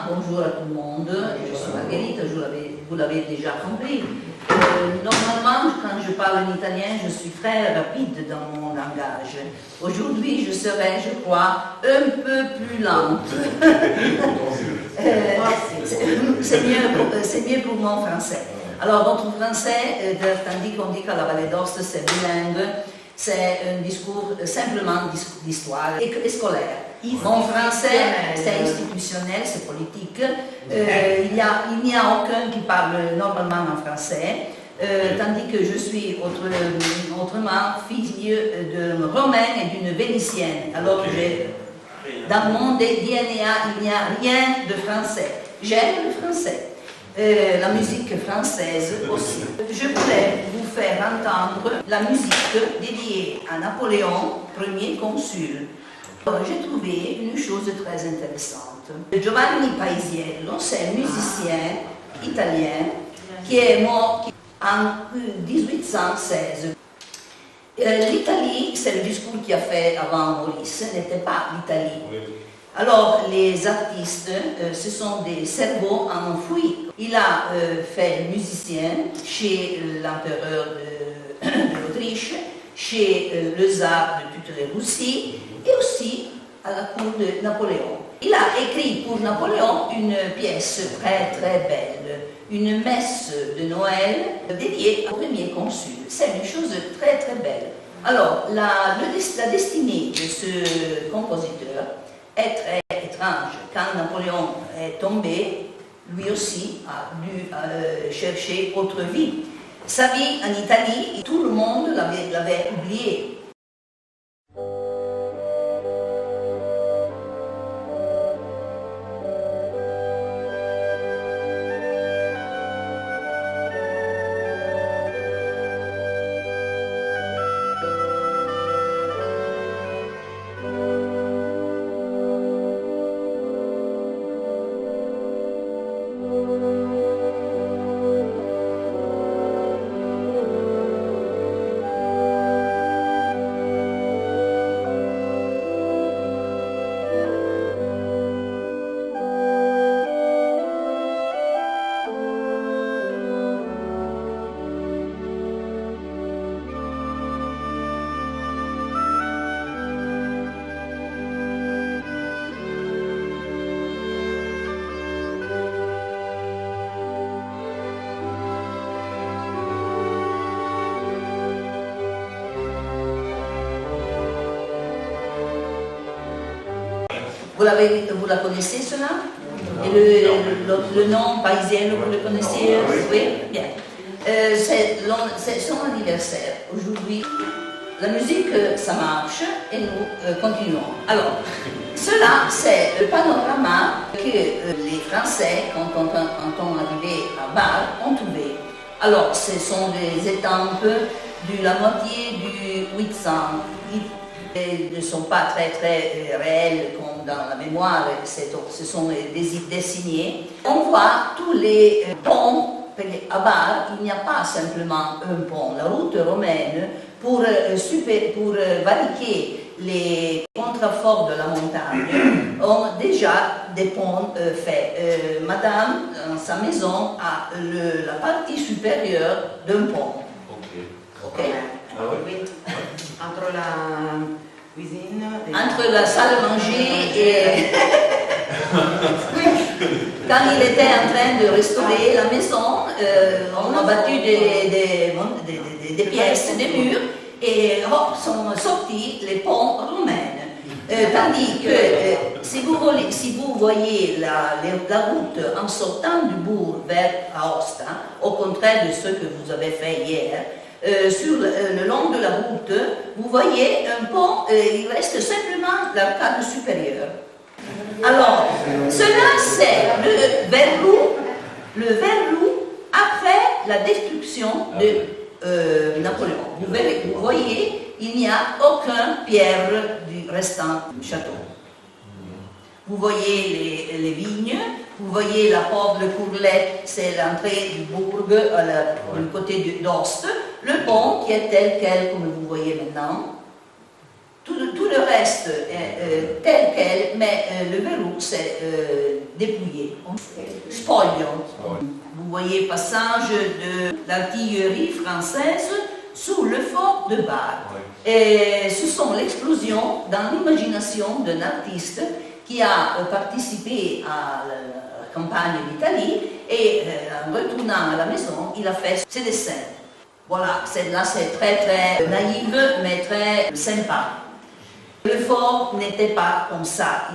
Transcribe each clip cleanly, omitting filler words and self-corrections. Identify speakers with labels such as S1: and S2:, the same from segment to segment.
S1: Bonjour à tout le monde, je suis Margherita, vous l'avez déjà compris. Normalement, quand je parle en italien, je suis très rapide dans mon langage. Aujourd'hui, je serai, je crois, un peu plus lente. C'est mieux pour mon français. Alors, votre français, tandis qu'on dit qu'à la Vallée d'Aoste c'est bilingue, c'est un discours simplement d'histoire et scolaire. Mon français, c'est institutionnel, c'est politique. Il n'y a aucun qui parle normalement en français, tandis que je suis autrement fille d'un Romain et d'une Vénitienne. Alors, dans mon DNA, il n'y a rien de français. J'aime le français. La musique française aussi. Je voulais vous faire entendre la musique dédiée à Napoléon, premier consul. J'ai trouvé une chose très intéressante. Giovanni Paisiello, c'est un musicien italien qui est mort en 1816. L'Italie, c'est le discours qu'il a fait avant Maurice, n'était pas l'Italie. Alors, les artistes, ce sont des cerveaux enfouis. Il a fait musicien chez l'empereur d'Autriche, chez le tsar de toutes les Russies et aussi à la cour de Napoléon. Il a écrit pour Napoléon une pièce très très belle, une messe de Noël dédiée au premier consul. C'est une chose très très belle. Alors, la destinée de ce compositeur est très étrange. Quand Napoléon est tombé, lui aussi a dû chercher autre vie. Sa vie en Italie, tout le monde l'avait oublié. Vous la connaissez cela? Et le nom Paisiello, vous le connaissez? Oui, bien. C'est son anniversaire. Aujourd'hui, la musique, ça marche et nous continuons. Alors, cela, c'est le panorama que les Français, quand on arrivait à Bar, ont trouvé. Alors, ce sont des étampes de la moitié du 800. Ils ne sont pas très très réels comme dans la mémoire, ce sont dessinés. On voit tous les ponts, à Bar, il n'y a pas simplement un pont. La route romaine, pour variquer les contreforts de la montagne, ont déjà des ponts faits. Madame, dans sa maison, a la partie supérieure d'un pont. Ok.
S2: Ah oui. Entre la cuisine
S1: entre la salle à manger et quand il était en train de restaurer la maison, on a battu des pièces, des murs et hop, sont sortis les ponts romains. Tandis que si vous voyez la route en sortant du bourg vers Aosta, au contraire de ce que vous avez fait hier, sur le long de la route, vous voyez un pont, il reste simplement l'arcade supérieure. Alors, cela c'est le verrou après la destruction de Napoléon. Vous voyez, il n'y a aucune pierre du restant du château. Vous voyez les vignes, vous voyez la porte de Courlette, c'est l'entrée du bourg, du côté d'Ost. Le pont qui est tel quel, comme vous voyez maintenant. Tout le le reste est tel quel, mais le verrou s'est dépouillé. Spoglio. Vous voyez passage de l'artillerie française sous le fort de Bar. Et ce sont l'explosion dans l'imagination d'un artiste qui a participé à la campagne d'Italie et en retournant à la maison, il a fait ses dessins. Voilà, là c'est très très naïf mais très sympa. Le fort n'était pas comme ça,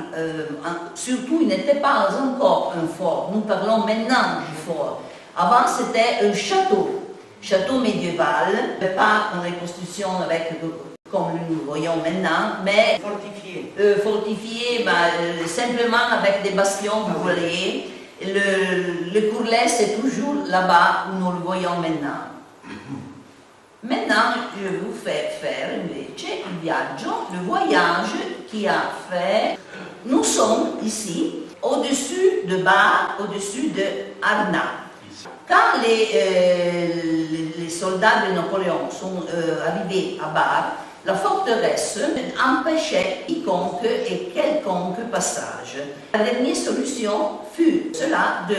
S1: surtout il n'était pas encore un fort, nous parlons maintenant du fort. Avant c'était un château médiéval, pas en reconstruction comme nous voyons maintenant, mais fortifié simplement avec des bastions, vous voyez. Le courlet c'est toujours là-bas où nous le voyons maintenant. Maintenant, je vous fais faire invece le voyage qui a fait. Nous sommes ici, au-dessus de Bar, au-dessus de Arna. Quand les soldats de Napoléon sont arrivés à Bar, la forteresse empêchait quiconque et quelconque passage. La dernière solution fut cela de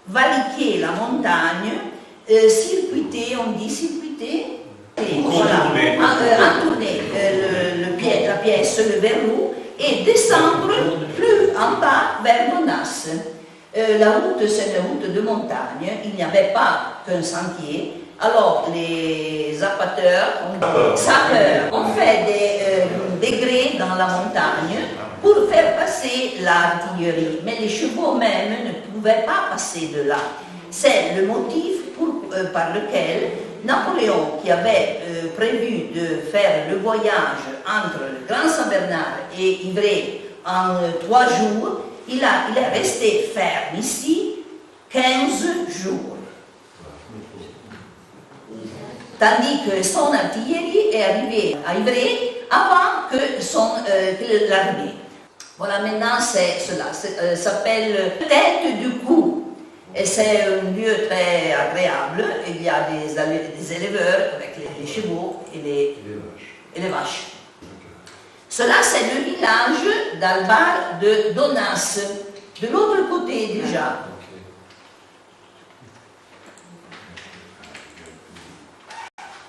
S1: valiquer la montagne, circuiter, on dit circuiter, entourner la pièce, le verrou, et descendre plus en bas vers Donas. La route, c'est une route de montagne, il n'y avait pas qu'un sentier. Alors les sapeurs ont fait des grès dans la montagne pour faire passer l'artillerie, mais les chevaux même ne pouvaient pas passer de là. C'est le motif par lequel Napoléon, qui avait prévu de faire le voyage entre le Grand Saint-Bernard et Ivrea en 3 jours, il est resté ferme ici 15 jours. Tandis que son artillerie est arrivée à Ivrea avant que l'armée. Voilà, maintenant c'est cela, ça s'appelle Tête du Cou. Et c'est un lieu très agréable, il y a des éleveurs avec les chevaux et les vaches. Cela c'est le village d'Albar de Donas, de l'autre côté déjà.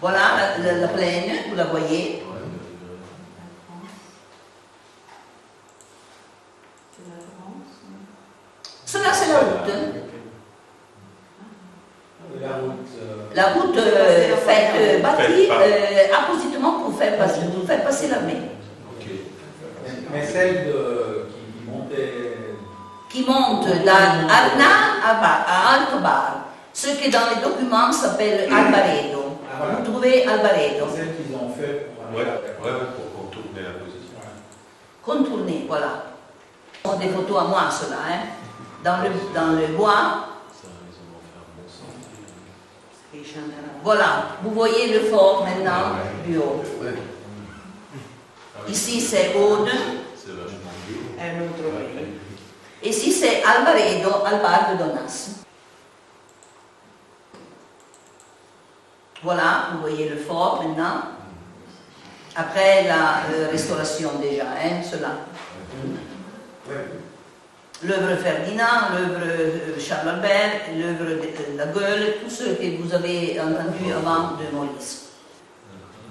S1: Voilà la plaine, vous la voyez. Cela c'est la route. La route faite, bâtie appositement pour faire passer l'armée.
S3: Okay. Mais celle
S1: qui monte d'Arna à Altobar, ce que dans les documents s'appelle Albaredo.
S3: Voilà.
S1: Vous trouvez Albaredo.
S3: Celle qu'ils ont fait pour
S4: pour contourner la position.
S1: Contourner, voilà. Ce sont des photos à moi, cela, hein. Dans le bois. Voilà, vous voyez le fort maintenant du haut. Ici c'est Aude.
S4: C'est vachement dur.
S2: Un autre pays.
S1: Ici c'est Albaredo, Albar de Donas. Voilà, vous voyez le fort maintenant. Après la restauration déjà, hein, cela. L'œuvre Ferdinand, l'œuvre Charles Albert, l'œuvre de la Gueule, tout ce que vous avez entendu avant de Maurice.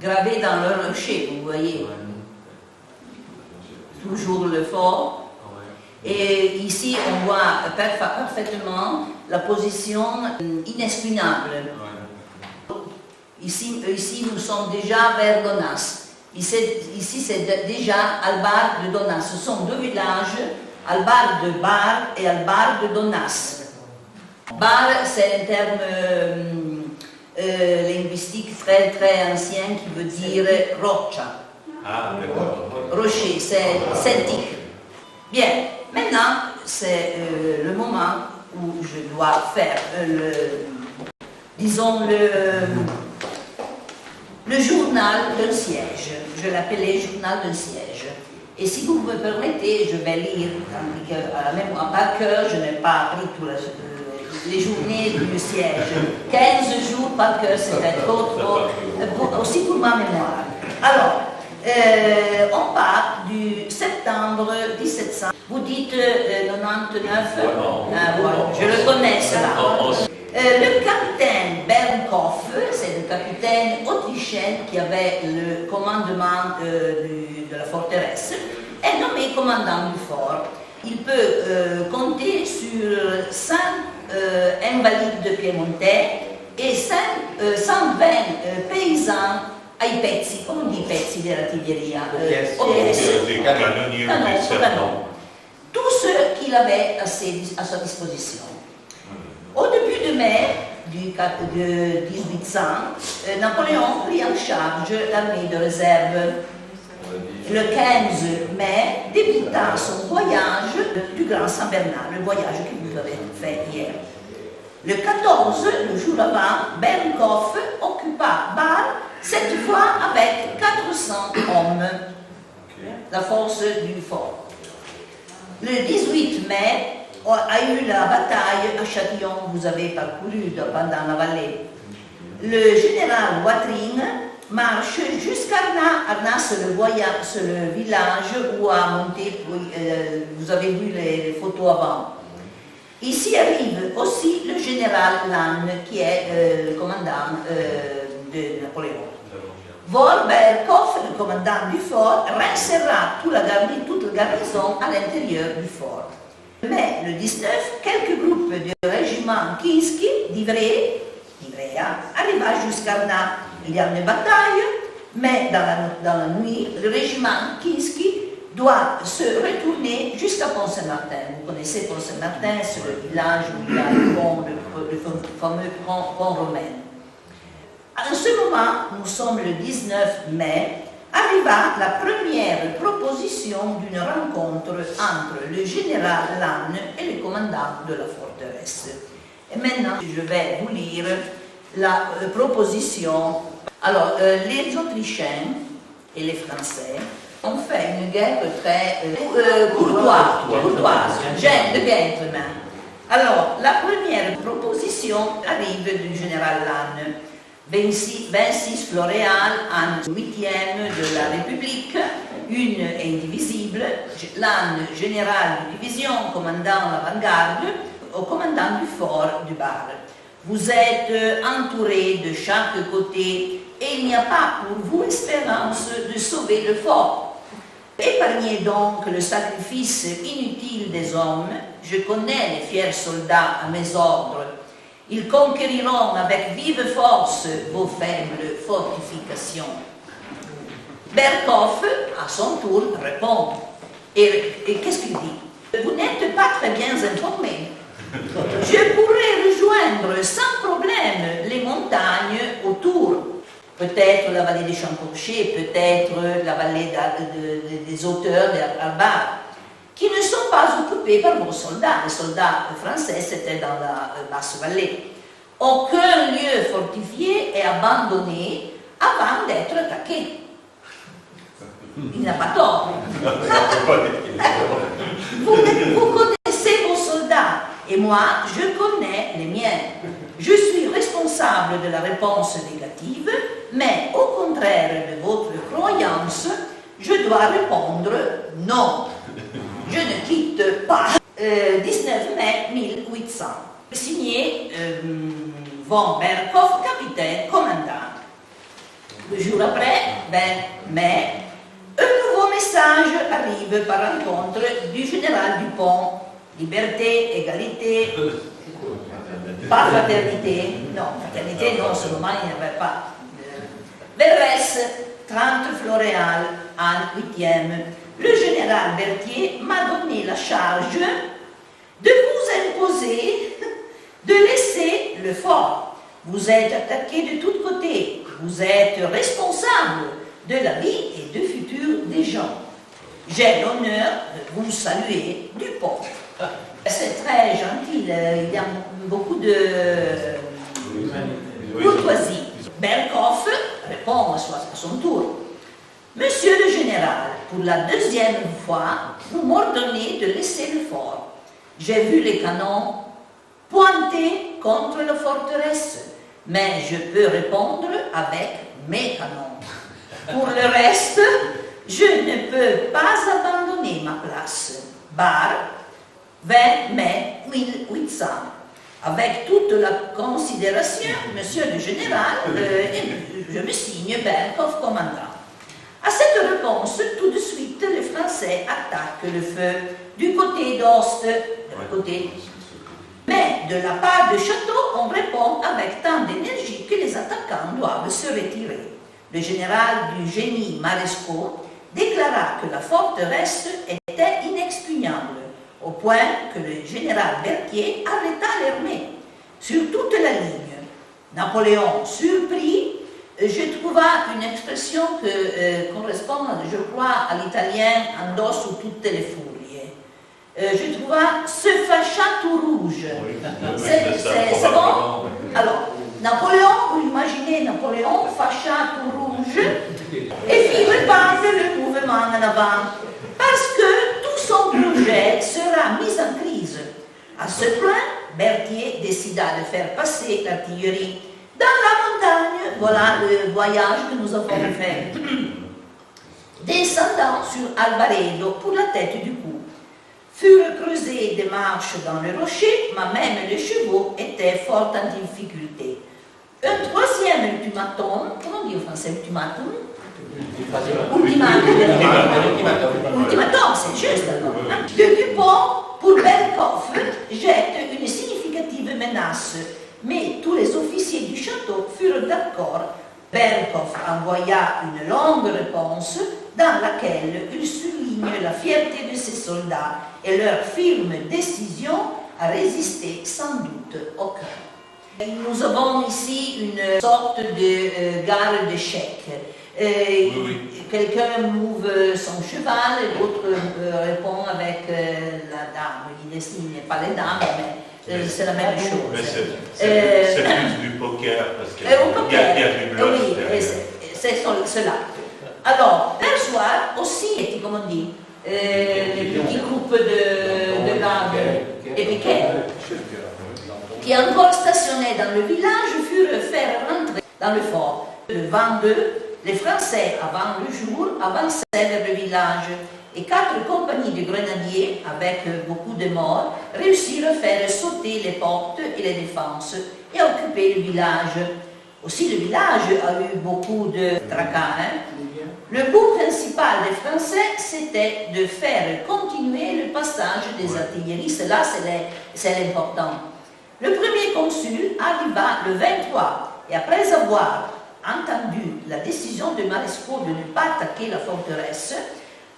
S1: Gravé dans le rocher, vous voyez. Toujours le fort. Et ici, on voit parfaitement la position inexpugnable. Ici, nous sommes déjà vers Donas. Ici, c'est déjà Albar de Donas. Ce sont 2 villages, Albar de Bar et Albar de Donas. Bar, c'est un terme linguistique très très ancien qui veut dire roccia.
S4: Ah, d'accord.
S1: Rocher, c'est celtique. Bien, maintenant, c'est le moment où je dois faire disons le journal d'un siège. Je l'appelais journal d'un siège. Et si vous me permettez, je vais lire, tandis qu'à la mémoire par cœur, je n'ai pas appris tous les journées du siège. 15 jours par cœur, c'était trop, aussi pour ma mémoire. Alors, On part du septembre 1700. Vous dites 99. Voilà, je le connais cela. Le capitaine Bernkopf, c'est le capitaine autrichien qui avait le commandement de la forteresse, est nommé commandant du fort. Il peut compter sur 5 invalides piémontais et 120 paysans ai pezzi, come on dit pezzi dell'artiglieria?
S4: Des canonniers ou des serpents.
S1: Tous ceux qu'il avait à sa disposition. Au début de mai de 1800, Napoléon prit en charge l'armée de réserve. Le 15 mai débuta son voyage du Grand Saint-Bernard, le voyage que vous avez fait hier. Le 14, le jour avant, Bernkopf occupa Bâle, cette fois avec 400 hommes, la force du fort. Le 18 mai a eu la bataille à Châtillon, vous avez parcouru pendant la vallée. Le général Watrin marche jusqu'à Arnas. Arnas, c'est le village où a monté, vous avez vu les photos avant. Ici arrive aussi le général Lannes, qui est le commandant de Napoléon. Bernkopf, le commandant du fort, reinsérera toute la garnison à l'intérieur du fort. Mais le 19, quelques groupes du régiment Kinsky d'Ivrea arriva jusqu'à Arnas. Il y a une bataille, mais dans la nuit, le régiment Kinsky doit se retourner jusqu'à Pont-Saint-Martin. Vous connaissez Pont-Saint-Martin, c'est le village où il y a le pont, le fameux pont romain. En ce moment, nous sommes le 19 mai, arriva la première proposition d'une rencontre entre le général Lannes et le commandant de la forteresse. Et maintenant, je vais vous lire la proposition. Alors, les Autrichiens et les Français ont fait une guerre très courtoise, de gentleman. Alors, la première proposition arrive du général Lannes. 26 Floréal, en 8e de la République, une indivisible, Lannes, général de division, commandant l'avant-garde, au commandant du fort du Bar. Vous êtes entourés de chaque côté et il n'y a pas pour vous espérance de sauver le fort. Épargnez donc le sacrifice inutile des hommes. Je connais les fiers soldats à mes ordres. Ils conquériront avec vive force vos faibles fortifications. Bernkopf, à son tour, répond. Et qu'est-ce qu'il dit? Vous n'êtes pas très bien informé. Je pourrais rejoindre sans problème les montagnes autour. Peut-être la vallée des Champs-Pourchés, peut-être la vallée des Hauteurs d'Arbar, qui ne sont pas occupés par vos soldats. Les soldats français, c'était dans la basse vallée. Aucun lieu fortifié est abandonné avant d'être attaqué. Il n'a pas tort. Vous connaissez vos soldats, et moi, je connais les miens. Je suis responsable de la réponse négative, mais au contraire de votre croyance, je dois répondre non. Je ne quitte pas. 19 mai 1800. Signé von Bernkopf, capitaine, commandant. Le jour après, 20 mai, un nouveau message arrive par rencontre du général Dupont. Liberté, égalité, pas fraternité. Non, fraternité, non, en ce moment, il n'y avait pas. Verrès, 30 Floréal, en 8e. Le général Berthier m'a donné la charge de vous imposer de laisser le fort. Vous êtes attaqué de tous côtés. Vous êtes responsable de la vie et du futur des gens. J'ai l'honneur de vous saluer du pont. C'est très gentil, il y a beaucoup de courtoisie. Bernkopf répond à son tour. Monsieur le général, pour la deuxième fois, vous m'ordonnez de laisser le fort. J'ai vu les canons pointer contre la forteresse, mais je peux répondre avec mes canons. Pour le reste, je ne peux pas abandonner ma place. Bar, 20 mai 1800. Avec toute la considération, monsieur le général, je me signe Berkoff commandant. À cette réponse, tout de suite, les Français attaquent le feu du côté d'Ost, mais de la part du château, on répond avec tant d'énergie que les attaquants doivent se retirer. Le général du génie Marescot déclara que la forteresse était inexpugnable, au point que le général Berthier arrêta l'armée sur toute la ligne. Napoléon, surpris, je trouva une expression qui correspond, je crois, à l'italien « andò su tutte le furie ». Je trouva « se fâcha tout rouge
S4: Oui, ».
S1: C'est bon? Alors, Napoléon, vous imaginez, Napoléon fâcha tout rouge et fit reprendre le mouvement en avant, parce que tout son projet sera mis en crise. À ce point, Berthier décida de faire passer l'artillerie dans la montagne. Voilà le voyage que nous avons fait. Descendant sur Alvaredo pour la tête du coup. Furent creusées des marches dans le rocher, mais même les chevaux étaient fort en difficulté. Un troisième ultimatum, comment on dit en français ultimatum? Ultimatum, c'est juste alors. De Dupont pour Berkoff jette une significative menace, mais tous les officiers du château furent d'accord. Berkoff envoya une longue réponse dans laquelle il souligne la fierté de ses soldats et leur firme décision à résister sans doute au cœur. Nous avons ici une sorte de gare d'échecs. Quelqu'un mouve son cheval et l'autre répond avec la dame. Il n'est pas les dames, mais c'est la même chose.
S4: Mais c'est plus du poker, parce qu'il y a du bluff.
S1: Oui, c'est cela. Alors, un soir, aussi, comme on dit, les petits groupes de gardes et piquets, qui encore stationnaient dans le village, furent faire rentrer dans le fort. Le 22, les Français, avant le jour, avançaient vers le village et 4 compagnies de grenadiers, avec beaucoup de morts, réussirent à faire sauter les portes et les défenses et à occuper le village. Aussi, le village a eu beaucoup de tracas. Le but principal des Français, c'était de faire continuer le passage des artilleries. Cela, c'est l'important. Le premier consul arriva le 23 et après avoir entendu la décision de Marescot de ne pas attaquer la forteresse,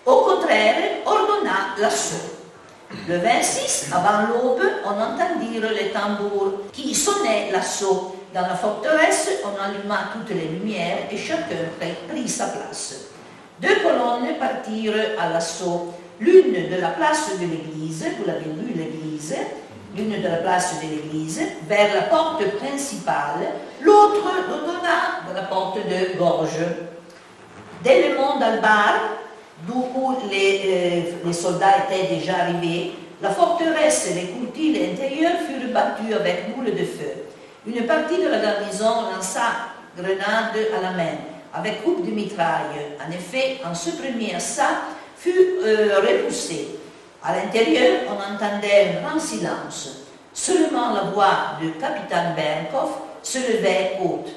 S1: au contraire, ordonna l'assaut. Le 26, avant l'aube, on entendit les tambours qui sonnaient l'assaut. Dans la forteresse, on alluma toutes les lumières et chacun prit sa place. 2 colonnes partirent à l'assaut, l'une de la place de l'église, vous l'avez vu l'église, l'une de la place de l'église, vers la porte principale, l'autre donna de la porte de Gorge. Dès le mont d'Albar, d'où les soldats étaient déjà arrivés, la forteresse et les courtils intérieurs furent battus avec boules de feu. Une partie de la garnison lança grenades à la main, avec coupe de mitraille. En effet, en ce premier assaut fut repoussé. À l'intérieur, on entendait un grand silence. Seulement la voix du capitaine Berkoff se levait haute.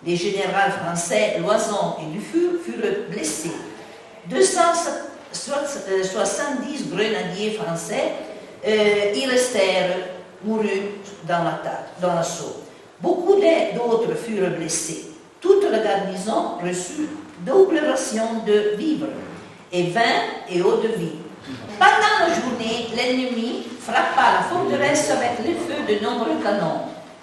S1: Les généraux français Loison et Dufour furent blessés. 270 grenadiers français y restèrent mourus dans l'assaut. Beaucoup d'autres furent blessés. Toute la garnison reçut double ration de vivres, et vin et eau de vie. Pendant la journée, l'ennemi frappa la forteresse avec le feu de nombreux canons,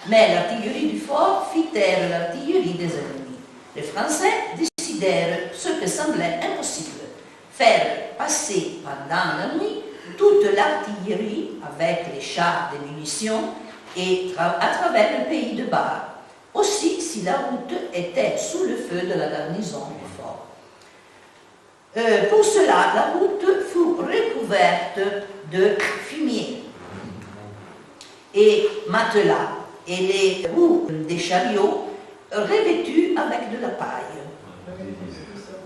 S1: mais l'artillerie du fort fit taire l'artillerie des ennemis. Les Français décidèrent ce que semblait impossible, faire passer pendant la nuit toute l'artillerie avec les chars de munitions et à travers le pays de Bar, aussi si la route était sous le feu de la garnison du fort. Pour cela, la route fut recouverte de fumier et matelas et les roues des chariots revêtus avec de la paille.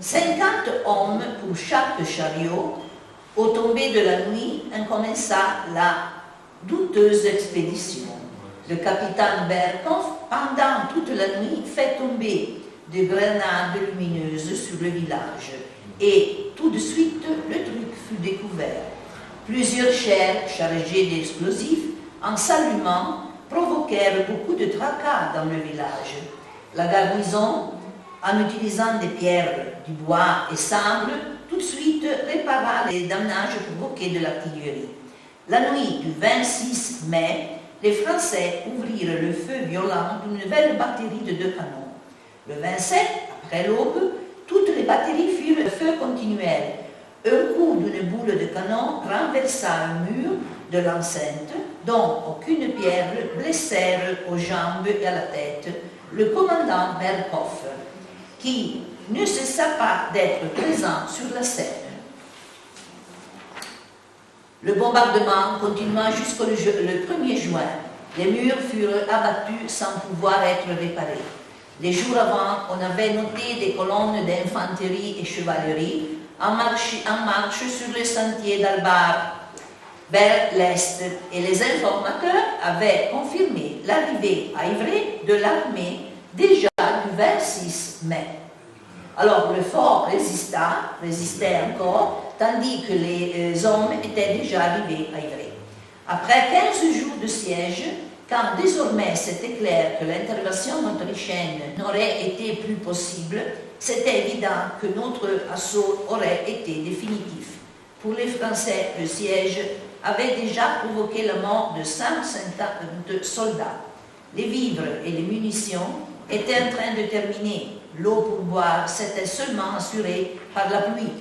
S1: 50 hommes pour chaque chariot. Au tomber de la nuit, on commença la douteuse expédition. Le capitaine Berkoff, pendant toute la nuit, fait tomber des grenades lumineuses sur le village. Et tout de suite, le truc fut découvert. Plusieurs chairs chargées d'explosifs, en s'allumant, provoquèrent beaucoup de tracas dans le village. La garnison, en utilisant des pierres, du bois et sable, tout de suite répara les dommages provoqués de l'artillerie. La nuit du 26 mai, les Français ouvrirent le feu violent d'une nouvelle batterie de 2 canons. Le 27, après l'aube, toutes les batteries firent le feu continuel. Un coup d'une boule de canon renversa un mur de l'enceinte, dont aucune pierre blessèrent aux jambes et à la tête le commandant Berkoff, qui ne cessa pas d'être présent sur la scène. Le bombardement continua jusqu'au 1er juin. Les murs furent abattus sans pouvoir être réparés. Les jours avant, on avait noté des colonnes d'infanterie et chevalerie en marche sur le sentier d'Albar vers l'est, et les informateurs avaient confirmé l'arrivée à Ivry de l'armée déjà du 26 mai. Alors le fort résistait encore, tandis que les hommes étaient déjà arrivés à Ivry. Après 15 jours de siège, quand désormais c'était clair que l'intervention autrichienne n'aurait été plus possible, c'était évident que notre assaut aurait été définitif. Pour les Français, le siège avait déjà provoqué la mort de 150 soldats. Les vivres et les munitions étaient en train de terminer. L'eau pour boire s'était seulement assurée par la pluie.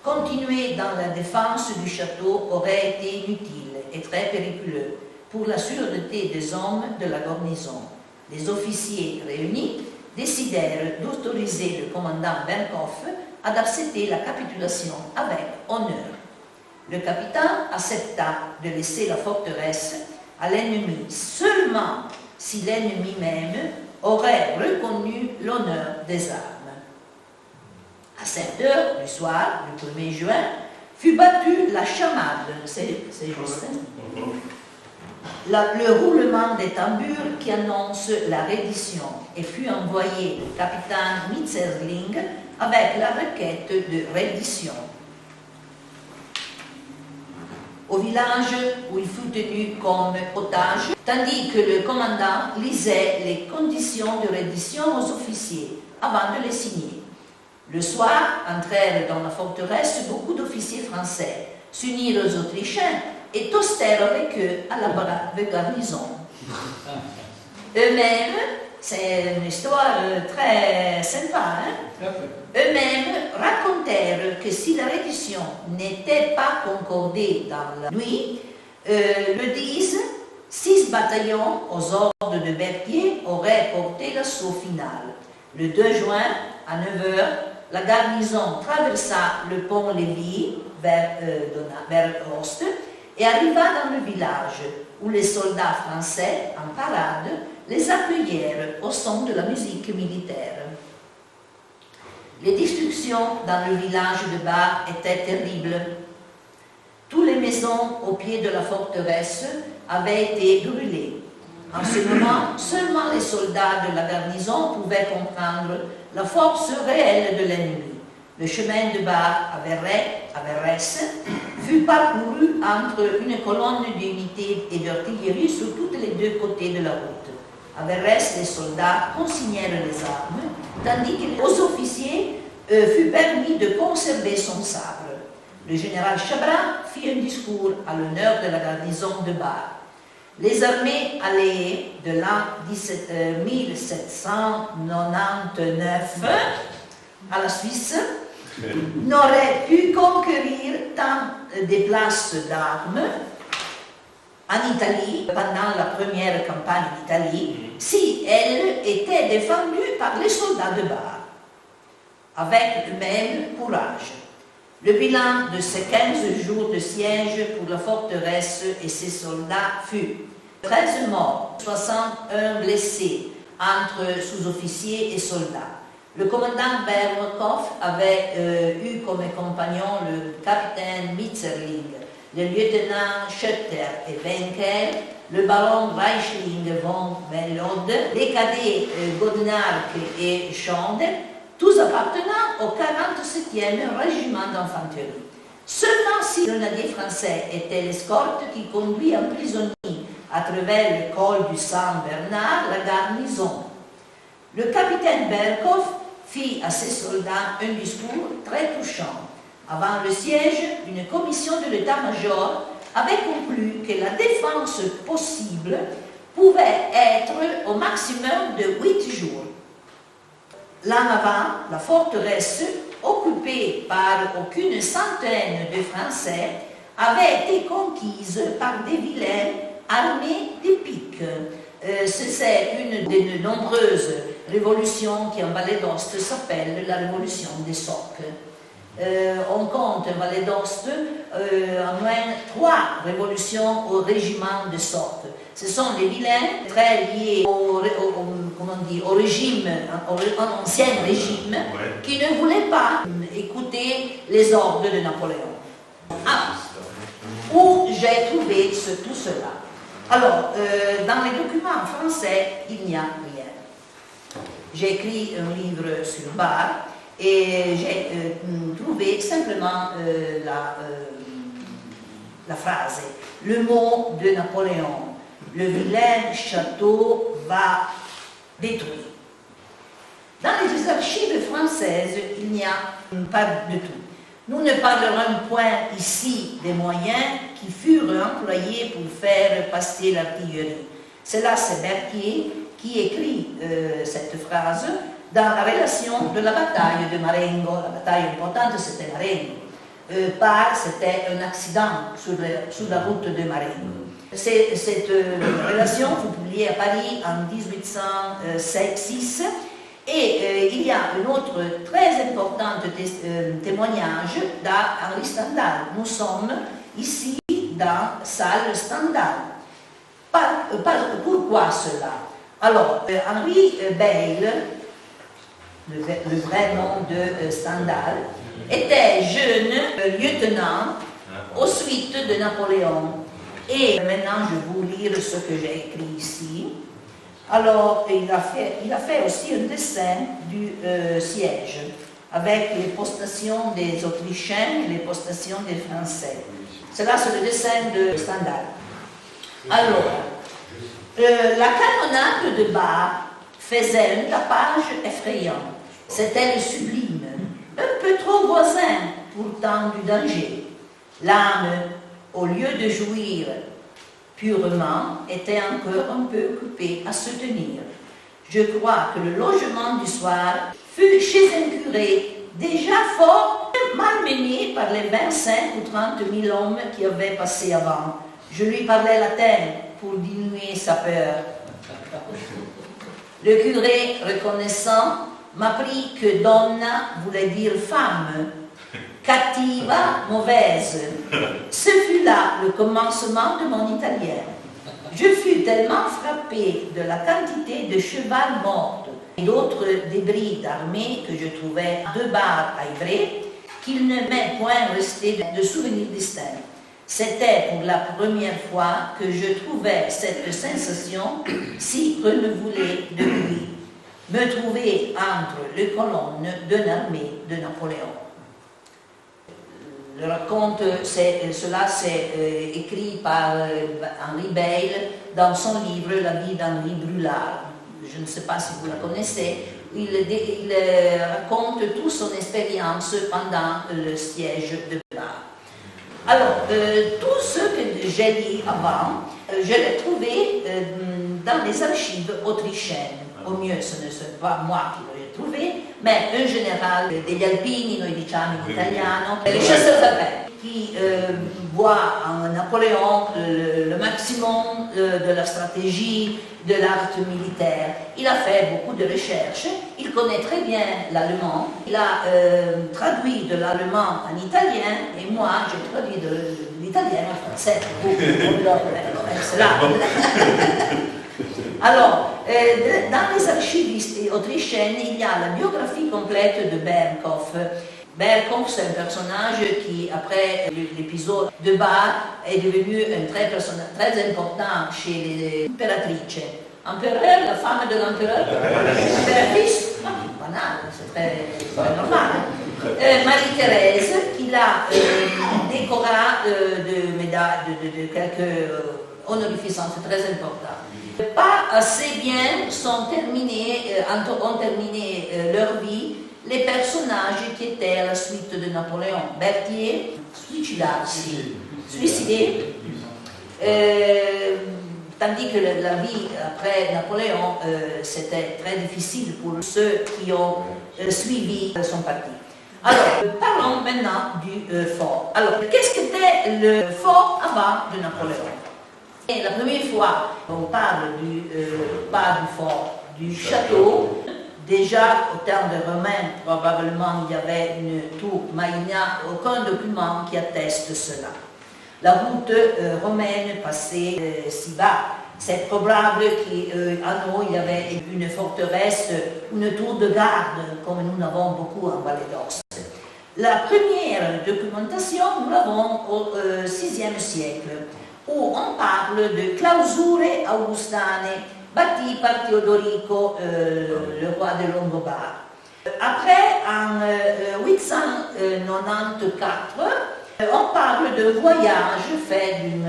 S1: Continuer dans la défense du château aurait été inutile et très périlleux pour la sûreté des hommes de la garnison. Les officiers réunis décidèrent d'autoriser le commandant Berkoff à accepter la capitulation avec honneur. Le capitaine accepta de laisser la forteresse à l'ennemi seulement si l'ennemi même aurait reconnu l'honneur des armes. À 7 heures du soir, le 1er juin, fut battue la chamade, c'est juste, hein? Le roulement des tambours qui annonce la reddition, et fut envoyé le capitaine Mitzerling avec la requête de reddition. Au village où il fut tenu comme otage, tandis que le commandant lisait les conditions de reddition aux officiers avant de les signer. Le soir, entrèrent dans la forteresse beaucoup d'officiers français, s'unirent aux Autrichiens et tostèrent avec eux à la brave garnison. Eux-mêmes, c'est une histoire très sympa, hein? Eux-mêmes racontèrent que si la reddition n'était pas concordée dans la nuit, le 10, 6 bataillons aux ordres de Berthier auraient porté l'assaut final. Le 2 juin, à 9 h, la garnison traversa le pont Lévis vers Ost et arriva dans le village, où les soldats français, en parade, les accueillèrent au son de la musique militaire. Les destructions dans le village de Bar étaient terribles. Toutes les maisons au pied de la forteresse avaient été brûlées. En ce moment, seulement les soldats de la garnison pouvaient comprendre la force réelle de l'ennemi. Le chemin de Bar à Verrès fut parcouru entre une colonne d'unités et d'artillerie sur tous les 2 côtés de la route. À Verrès, les soldats consignèrent les armes, tandis qu'aux officiers fut permis de conserver son sabre. Le général Chabran fit un discours à l'honneur de la garnison de Bar. Les armées alliées de l'an 1799 à la Suisse n'auraient pu conquérir tant de places d'armes en Italie pendant la première campagne d'Italie si elles étaient défendues par les soldats de Bar, avec le même courage. Le bilan de ces 15 jours de siège pour la forteresse et ses soldats fut 13 morts, 61 blessés entre sous-officiers et soldats. Le commandant Berkoff avait eu comme compagnon le capitaine Mitzerling, le lieutenant Schötter et Wenkel, le baron Reichling von Bellode, les cadets Godnark et Schonde, tous appartenant au 47e régiment d'infanterie. Seulement 6 grenadiers français étaient l'escorte qui conduit en prisonnier à travers le col du Saint-Bernard la garnison. Le capitaine Berkoff fit à ses soldats un discours très touchant. Avant le siège, une commission de l'état-major avait conclu que la défense possible pouvait être au maximum de 8 jours. L'an avant, la forteresse, occupée par aucune centaine de Français, avait été conquise par des vilains armés de piques. C'est une des nombreuses révolutions qui en Vallée d'Aoste s'appelle la révolution des Socs. On compte en Vallée d'Aoste au moins 3 révolutions au régiment de Socs. Ce sont des vilains très liés au régime, au ancien régime, qui ne voulaient pas écouter les ordres de Napoléon. Ah, où j'ai trouvé tout cela. Alors, dans les documents français, il n'y a rien. J'ai écrit un livre sur Bar et j'ai trouvé simplement la phrase, le mot de Napoléon, le vilain château va détruire. Dans les archives françaises, il n'y a pas de tout. Nous ne parlerons point ici des moyens qui furent employés pour faire passer l'artillerie. C'est là Berthier qui écrit cette phrase dans la relation de la bataille de Marengo. La bataille importante, c'était Marengo. C'était un accident sur la route de Marengo. Cette relation fut publiée à Paris en 1806 et il y a un autre très important témoignage d'Henri Stendhal. Nous sommes ici dans salle Stendhal. Pourquoi cela? Alors, Henri Beyle, le vrai nom de Stendhal, était jeune lieutenant aux suites de Napoléon. Et maintenant, je vais vous lire ce que j'ai écrit ici. Alors, il a fait aussi un dessin du siège, avec les postations des Autrichiens et les postations des Français. Cela, c'est le dessin de Stendhal. Alors, la canonnade de Bar faisait un tapage effrayant. C'était le sublime, un peu trop voisin, pourtant du danger. L'âme, au lieu de jouir purement, était encore un peu occupée à se tenir. Je crois que le logement du soir fut chez un curé déjà fort malmené par les 25 ou 30 000 hommes qui avaient passé avant. Je lui parlais latin pour diminuer sa peur. Le curé, reconnaissant, m'apprit que donna voulait dire femme, cattiva, mauvaise. Ce fut là le commencement de mon italien. Je fus tellement frappé de la quantité de cheval morts et d'autres débris d'armée que je trouvais à 2 bars à Ivry qu'il ne m'est point resté de souvenirs distincts. C'était pour la première fois que je trouvais cette sensation si renouvelée de lui, me trouver entre les colonnes d'une armée de Napoléon. Le raconte, cela c'est écrit par Henri Beyle dans son livre La vie d'Henri Brulard. Je ne sais pas si vous la connaissez. Il raconte toute son expérience pendant le siège de Bar. Alors, tout ce que j'ai dit avant, je l'ai trouvé dans les archives autrichiennes. Au mieux, ce ne c'est pas moi qui l'ai trouvé, mais un général degli Alpini, noi diciamo in italiano, les chasseurs d'alpins, qui voit en Napoléon le maximum de la stratégie, de l'art militaire. Il a fait beaucoup de recherches, il connaît très bien l'allemand, il a traduit de l'allemand en italien, et moi j'ai traduit de l'italien en français. C'est là. Alors, Dans les archives autrichiennes, il y a la biographie complète de Bernkopf. Bernkopf, c'est un personnage qui, après l'épisode de Bar, est devenu un personnage très important chez les impératrices. Empereur, la femme de l'empereur, l'impératrice, banal, c'est très normal. Marie-Thérèse, qui la décora de médailles, de quelques honorificences très importantes. Pas assez bien ont terminé leur vie les personnages qui étaient à la suite de Napoléon. Berthier, suicidé. Tandis que la vie après Napoléon, c'était très difficile pour ceux qui ont suivi son parti. Alors, parlons maintenant du fort. Alors, qu'est-ce qu'était le fort avant de Napoléon? Et la première fois qu'on parle pas du fort, du château, déjà au temps des Romains, probablement il y avait une tour, mais il n'y a aucun document qui atteste cela. La route romaine passait si bas. C'est probable qu'à nous, il y avait une forteresse, une tour de garde, comme nous n'avons beaucoup en Vallée d'Aoste. La première documentation, nous l'avons au VIe siècle, où on parle de clausure augustane, bâties par Teodorico, le roi de Longobards. Après, en 894, on parle de voyage fait d'un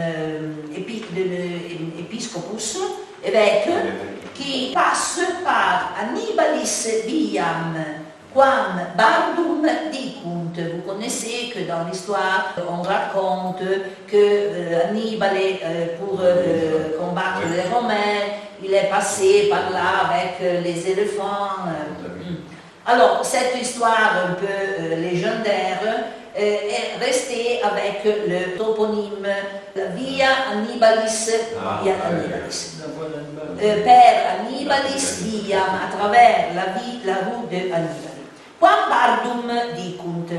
S1: épiscopus, évêque, qui passe par Annibalis viam, quam bardum dicunt. Vous connaissez que dans l'histoire, on raconte que Annibale, pour combattre les Romains, il est passé par là avec les éléphants. Alors, cette histoire un peu légendaire est restée avec le toponyme Via Annibalis, Père Annibalis Viam, à travers la route de Annibale. Quam bardum dicunt.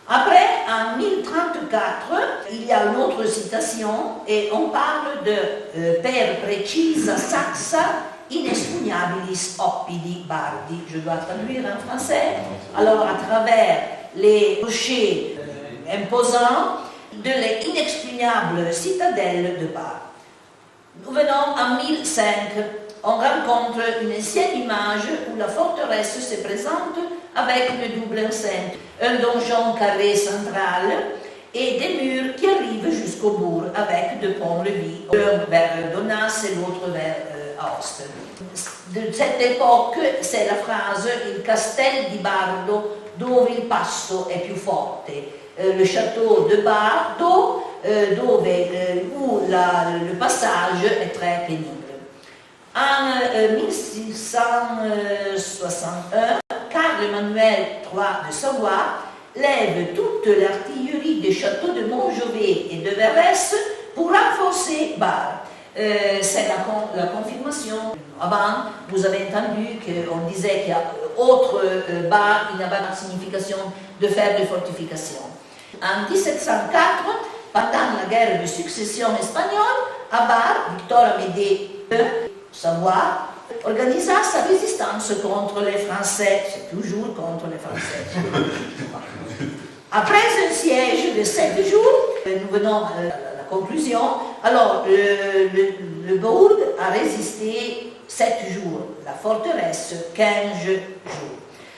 S1: Après, en 1034, il y a une autre citation et on parle de per precisa saxa inexpugnabilis oppidi bardi. Je dois traduire en français. Alors, à travers les rochers imposants de l'inexpugnable citadelle de Bar. Nous venons en 1005. On rencontre une ancienne image où la forteresse se présente avec une double enceinte, un donjon carré central et des murs qui arrivent jusqu'au bourg avec deux ponts-levis, l'un vers Donas et l'autre vers Aoste. De cette époque, c'est la phrase il castel di Bardo dove il passo è più forte, le château de Bardo où le passage est très pénible. En 1661, Carl Emmanuel III de Savoie lève toute l'artillerie des châteaux de Montjovet et de Verrès pour renforcer Bar. C'est la confirmation. Avant, vous avez entendu qu'on disait qu'il y a autre Bar, il n'y a pas de signification de faire des fortifications. En 1704, pendant la guerre de succession espagnole, à Bar, Victor Amédée Savoie organisa sa résistance contre les Français. C'est toujours contre les Français. Après un siège de 7 jours, nous venons à la conclusion. Alors, le bourg a résisté 7 jours, la forteresse 15 jours.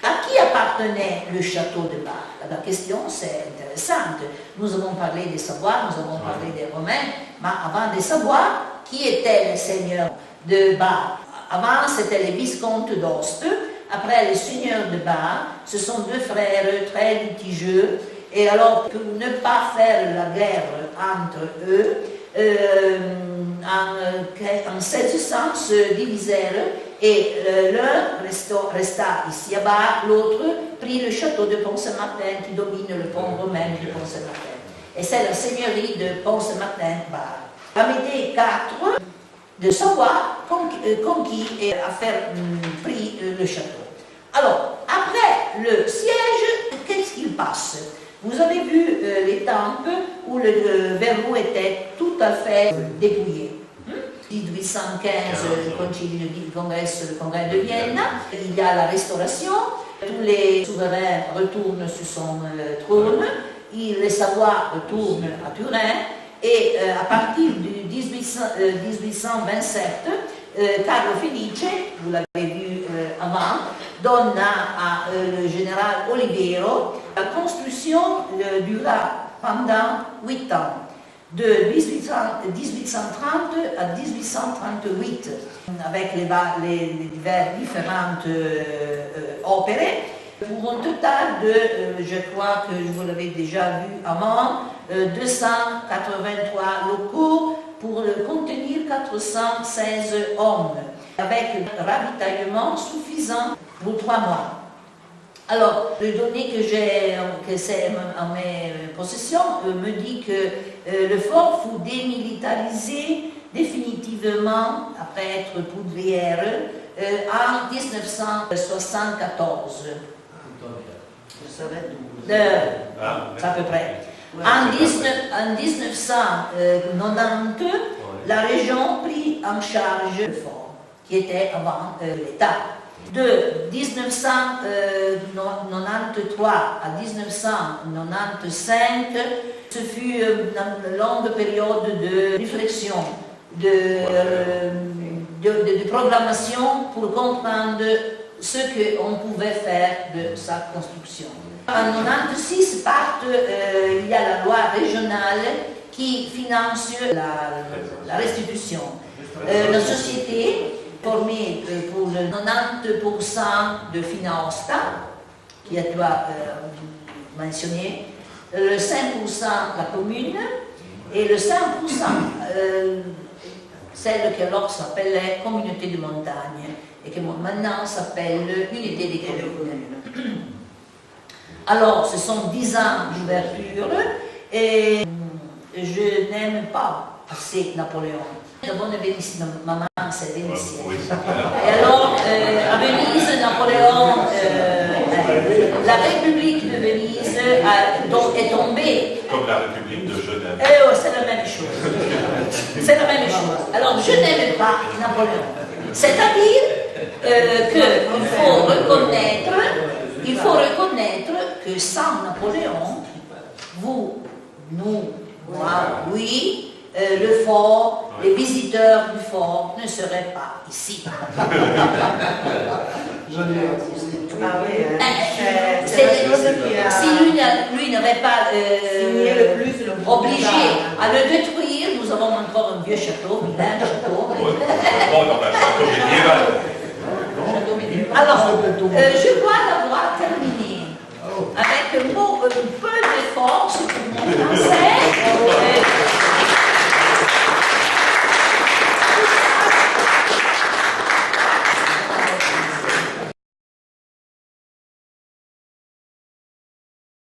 S1: À qui appartenait le château de Bar? La question, c'est intéressante. Nous avons parlé des Savoie, nous avons parlé des Romains, mais avant des Savoie, qui étaient les seigneurs de Bar? Avant, c'était les viscomtes d'Aoste. Après, les seigneurs de Bar, ce sont deux frères très litigieux. Et alors, pour ne pas faire la guerre entre eux, en 1600 se divisèrent et l'un resta ici à Bar, l'autre prit le château de Pont-Saint-Martin qui domine le pont romain de Pont-Saint-Martin. Et c'est la seigneurie de Pont-Saint-Martin-Bar. Amédée IV de Savoie conquis et a pris le château. Alors, après le siège, qu'est-ce qu'il passe? Vous avez vu les temples où le verrou était tout à fait dépouillé. 1815, le congrès de Vienne. Il y a la Restauration. Tous les souverains retournent sur son trône. Les savoirs retournent à Turin. Et à partir de 1827, Carlo Felice, vous l'avez vu avant, donne à le général Oliviero. La construction dura pendant 8 ans, de 1830 à 1838, avec les différentes opéras, pour un total de, je crois que vous l'avez déjà vu avant, 283 locaux pour contenir 416 hommes, avec un ravitaillement suffisant pour 3 mois. Alors, les données que j'ai en mes possessions me dit que le fort fut démilitarisé définitivement, après être poudrière, en 1974. À peu près. En 1990, la région prit en charge le fort, qui était avant l'État. De 1993 à 1995, ce fut une longue période de réflexion, de programmation pour comprendre ce qu'on pouvait faire de sa construction. En 1996, il y a la loi régionale qui finance la restitution. La société formée pour le 90% de Finosta, qui a été mentionné, le 5% la commune et le 5% celle qui alors s'appelait communauté de montagne et qui maintenant s'appelle unité des communes. Alors, ce sont 10 ans d'ouverture et je n'aime pas assez Napoléon. La bonne Vénitienne, maman c'est vénitienne. Et alors, à Venise, Napoléon, la République de Venise est tombée.
S4: Comme la République de Genève.
S1: C'est la même chose. C'est la même chose. Alors, je n'aime pas Napoléon. C'est-à-dire qu'il faut reconnaître que sans Napoléon, vous, nous, moi, oui, le fort, les visiteurs du fort ne seraient pas ici. Si lui n'avait pas obligé à le détruire, nous avons encore un vieux château, un château. Alors, je dois l'avoir terminé avec un peu de force pour mon français.